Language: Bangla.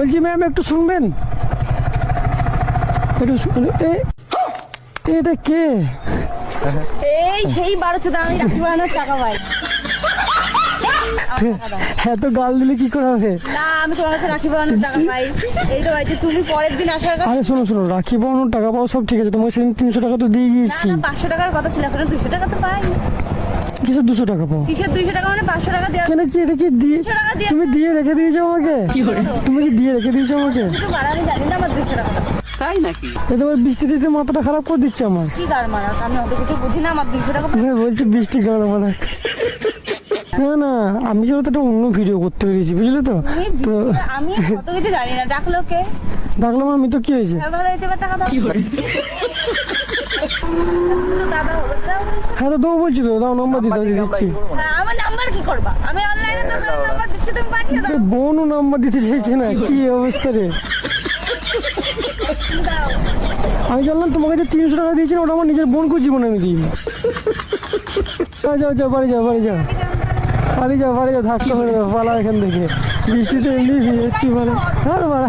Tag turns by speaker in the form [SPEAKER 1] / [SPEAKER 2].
[SPEAKER 1] বলছি ম্যাম একটু শুনবেন, একটু এটা কে?
[SPEAKER 2] এই সেই 12 আমি রাখি বানানোর টাকা পাই।
[SPEAKER 1] এত গাল দিলে কি করে হবে?
[SPEAKER 2] না আমি তোমার কাছে রাখি বানানোর টাকা পাই। এই তো ভাইজি তুমি পরের দিন আসার কথা।
[SPEAKER 1] আরে শোনো শোনো, রাখি বানানোর টাকা পাও সব ঠিক আছে, তোমাকে সেদিন 300 টাকা তো দিয়ে গিয়েছি।
[SPEAKER 2] না 500 টাকার কথা ছিল, এখন 200 টাকা তো পাই।
[SPEAKER 1] কিসের 200 টাকা পাও?
[SPEAKER 2] কিসের 200 টাকা মানে 500 টাকা দেওয়া।
[SPEAKER 1] কেন কি এটা কি দিয়ে
[SPEAKER 2] 200 টাকা দিয়ে
[SPEAKER 1] তুমি দিয়ে রেখে দিয়েছো আমাকে? তুমি কি দিয়ে রেখে দিয়েছো আমাকে?
[SPEAKER 2] তো বাড়ানি জানি না আমার 200 টাকা।
[SPEAKER 3] তাই নাকি?
[SPEAKER 1] এ তোমার বৃষ্টিতে মাথাটা খারাপ করে দিচ্ছে আমার।
[SPEAKER 2] কি কার মারা, আমি অত কিছু বুঝি না, আমার 200 টাকা।
[SPEAKER 1] হ্যাঁ বলছি বৃষ্টি কেন মানে? না না, আমি যেহেতু একটা অন্য ভিডিও করতে পেরেছি বুঝলে তো। তো
[SPEAKER 2] আমি অত কিছু জানি না। ডাকলো কে?
[SPEAKER 1] ডাকলাম আমি, তো কি হয়েছে?
[SPEAKER 2] ভালো হয়েছে, এবার টাকা দাও। দাদা হলো দাও।
[SPEAKER 1] হ্যাঁ তো দেবো বলছি তো, দাও নম্বর দিচ্ছি।
[SPEAKER 2] হ্যাঁ, আমার নাম্বার কি করবা? আমি অনলাইনে তো নাম্বার দিচ্ছি, তুমি পাঠিয়ে দাও।
[SPEAKER 1] বোনও নাম্বার দিতে চাইছে না, কি অবস্থা রে?
[SPEAKER 2] দাও।
[SPEAKER 1] আমি জানলাম তোমার কাছে 300 টাকা দিয়েছিলাম, ওটা আমার নিজের বোনকে জীবনে আমি দিই। যাও যাও যাও, বাড়ি যাও বাড়ি যাও বাড়ি যাও বাড়ি যাও, থাকতে হবে পালা এখান থেকে, বৃষ্টিতে এমনি ভিজেছি মানে। আর বাড়া